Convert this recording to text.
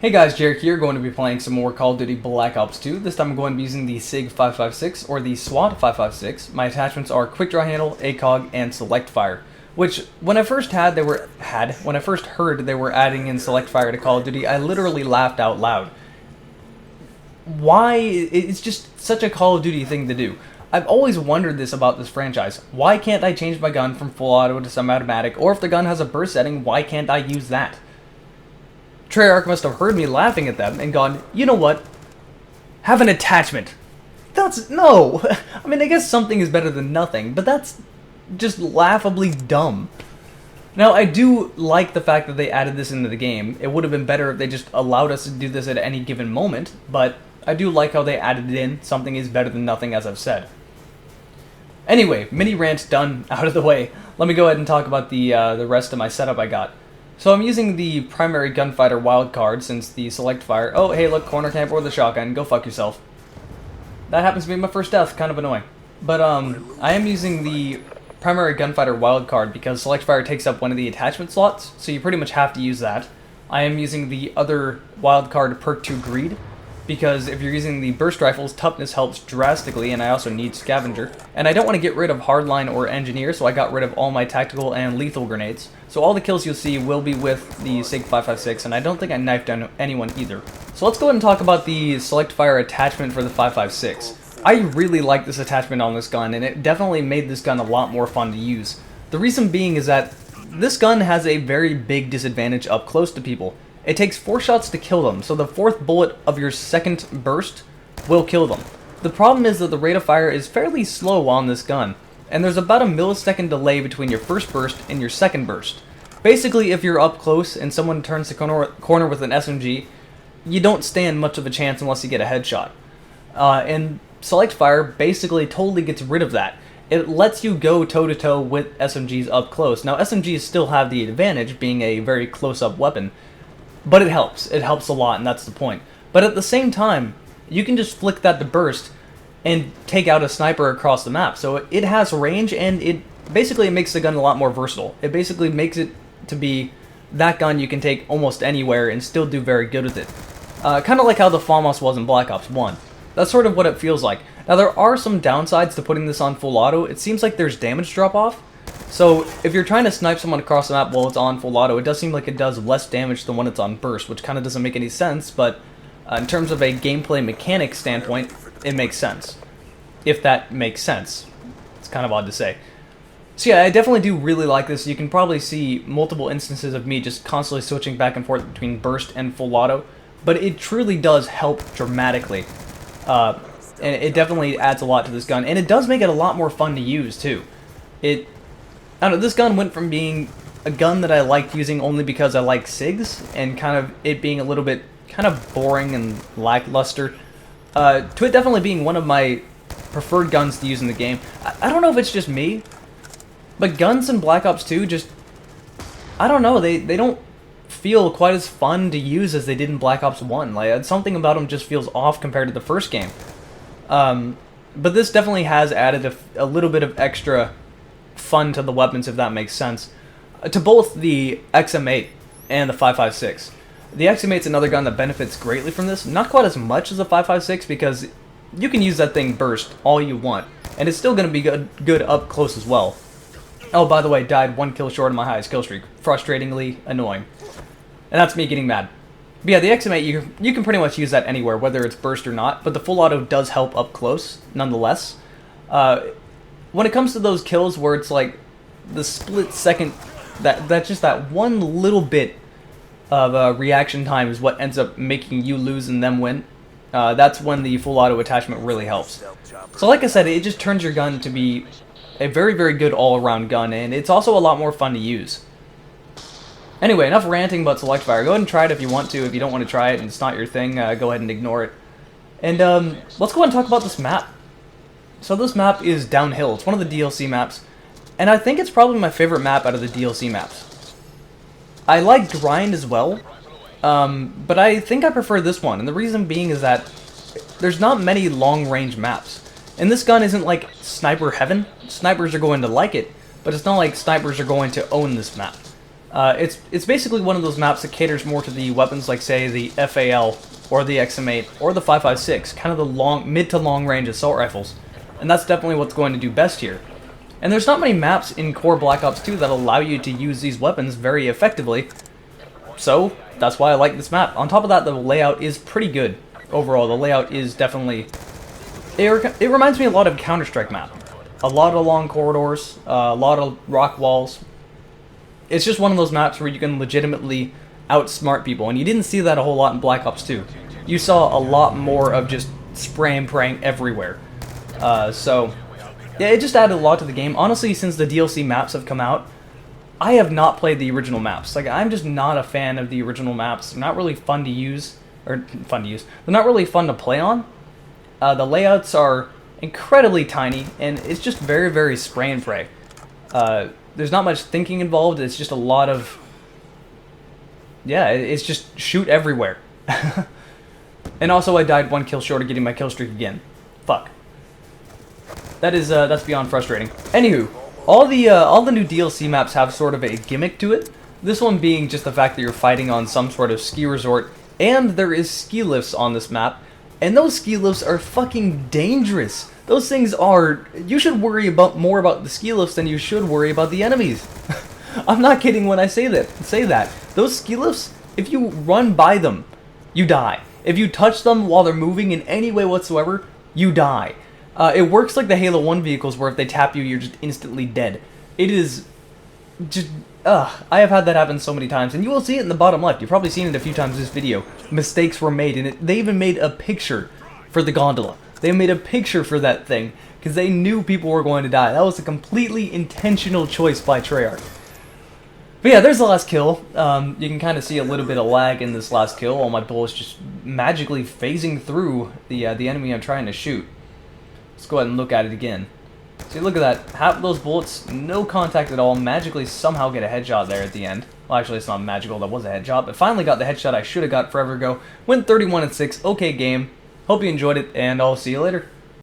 Hey guys, Jarek here, going to be playing some more Call of Duty Black Ops 2. This time I'm going to be using the SIG 556 or the SWAT 556. My attachments are Quick Draw Handle, ACOG, and Select Fire. Which, when I first heard they were adding in Select Fire to Call of Duty, I literally laughed out loud. Why? It's just such a Call of Duty thing to do. I've always wondered this about this franchise. Why can't I change my gun from full auto to semi-automatic, or if the gun has a burst setting, why can't I use that? Treyarch must have heard me laughing at them and gone, you know what? Have an attachment. No! I mean, I guess something is better than nothing, but that's just laughably dumb. Now, I do like the fact that they added this into the game. It would have been better if they just allowed us to do this at any given moment, but I do like how they added it in. Something is better than nothing, as I've said. Anyway, mini rant done, out of the way. Let me go ahead and talk about the rest of my setup I got. So I'm using the primary gunfighter wildcard since the select fire. Oh, hey, look, corner camper with a shotgun. Go fuck yourself. That happens to be my first death. Kind of annoying. But I am using the primary gunfighter wildcard because select fire takes up one of the attachment slots, so you pretty much have to use that. I am using the other wildcard perk 2 greed because if you're using the burst rifles, toughness helps drastically, and I also need scavenger. And I don't want to get rid of hardline or engineer, so I got rid of all my tactical and lethal grenades. So all the kills you'll see will be with the SIG 556, and I don't think I knifed down anyone either. So let's go ahead and talk about the select fire attachment for the 556. I really like this attachment on this gun, and it definitely made this gun a lot more fun to use. The reason being is that this gun has a very big disadvantage up close to people. It takes 4 shots to kill them, so the 4th bullet of your second burst will kill them. The problem is that the rate of fire is fairly slow on this gun, and there's about a millisecond delay between your first burst and your second burst. Basically, if you're up close and someone turns the corner with an SMG, you don't stand much of a chance unless you get a headshot. And select fire basically totally gets rid of that. It lets you go toe-to-toe with SMGs up close. Now, SMGs still have the advantage, being a very close-up weapon, but it helps. It helps a lot, and that's the point. But at the same time, you can just flick that to burst and take out a sniper across the map. So it has range, and it basically makes the gun a lot more versatile. It basically makes it to be that gun you can take almost anywhere and still do very good with it. Kind of like how the FAMAS was in Black Ops 1. That's sort of what it feels like. Now, there are some downsides to putting this on full auto. It seems like there's damage drop-off. So, if you're trying to snipe someone across the map while it's on full auto, it does seem like it does less damage than when it's on burst, which kind of doesn't make any sense, but in terms of a gameplay mechanic standpoint, it makes sense. If that makes sense. It's kind of odd to say. So yeah, I definitely do really like this. You can probably see multiple instances of me just constantly switching back and forth between burst and full auto, but it truly does help dramatically. And it definitely adds a lot to this gun, and it does make it a lot more fun to use, too. I don't know, this gun went from being a gun that I liked using only because I like SIGs, and kind of it being a little bit kind of boring and lackluster, to it definitely being one of my preferred guns to use in the game. I don't know if it's just me, but guns in Black Ops 2 just, I don't know, they don't feel quite as fun to use as they did in Black Ops 1. Like, something about them just feels off compared to the first game. But this definitely has added a little bit of extra fun to the weapons, if that makes sense, to both the XM8 and the 556. The XM8's another gun that benefits greatly from this, not quite as much as the 556 because you can use that thing burst all you want, and it's still going to be good up close as well. Oh, by the way, died 1 kill short of my highest kill streak. Frustratingly annoying. And that's me getting mad. But yeah, the XM8, you can pretty much use that anywhere, whether it's burst or not, but the full auto does help up close, nonetheless. When it comes to those kills where it's like the split second, that's just that one little bit of reaction time is what ends up making you lose and them win, that's when the full auto attachment really helps. So like I said, it just turns your gun to be a very, very good all-around gun, and it's also a lot more fun to use. Anyway, enough ranting about select fire. Go ahead and try it if you want to. If you don't want to try it and it's not your thing, go ahead and ignore it. And let's go ahead and talk about this map. So this map is Downhill. It's one of the DLC maps, and I think it's probably my favorite map out of the DLC maps. I like Grind as well, but I think I prefer this one, and the reason being is that there's not many long-range maps. And this gun isn't like sniper heaven. Snipers are going to like it, but it's not like snipers are going to own this map. It's basically one of those maps that caters more to the weapons like, say, the FAL, or the XM8, or the 5.56, kind of the mid to long range assault rifles. And that's definitely what's going to do best here. And there's not many maps in core Black Ops 2 that allow you to use these weapons very effectively. So, that's why I like this map. On top of that, the layout is pretty good. Overall, the layout is definitely... It reminds me a lot of Counter-Strike map. A lot of long corridors, a lot of rock walls. It's just one of those maps where you can legitimately outsmart people, and you didn't see that a whole lot in Black Ops 2. You saw a lot more of just spray and praying everywhere. So, yeah, it just added a lot to the game. Honestly, since the DLC maps have come out, I have not played the original maps. Like, I'm just not a fan of the original maps. They're not really fun to use, or fun to use. They're not really fun to play on. The layouts are incredibly tiny, and it's just very, very spray and pray. There's not much thinking involved. It's just a lot of... Yeah, it's just shoot everywhere. And also, I died 1 kill short of getting my kill streak again. Fuck. That's beyond frustrating. Anywho, all the new DLC maps have sort of a gimmick to it. This one being just the fact that you're fighting on some sort of ski resort, and there is ski lifts on this map, and those ski lifts are fucking dangerous. Those things are... You should worry more about the ski lifts than you should worry about the enemies. I'm not kidding when I say that. Those ski lifts, if you run by them, you die. If you touch them while they're moving in any way whatsoever, you die. It works like the Halo 1 vehicles where if they tap you, you're just instantly dead. It is just... I have had that happen so many times, and you will see it in the bottom left. You've probably seen it a few times in this video. Mistakes were made, and they even made a picture for the gondola. They made a picture for that thing, because they knew people were going to die. That was a completely intentional choice by Treyarch. But yeah, there's the last kill. You can kind of see a little bit of lag in this last kill. All my bullets just magically phasing through the enemy I'm trying to shoot. Let's go ahead and look at it again. See, look at that. Half of those bullets, no contact at all, magically somehow get a headshot there at the end. Well, actually, it's not magical. That was a headshot, but finally got the headshot I should have got forever ago. Went 31-6. Okay game. Hope you enjoyed it, and I'll see you later.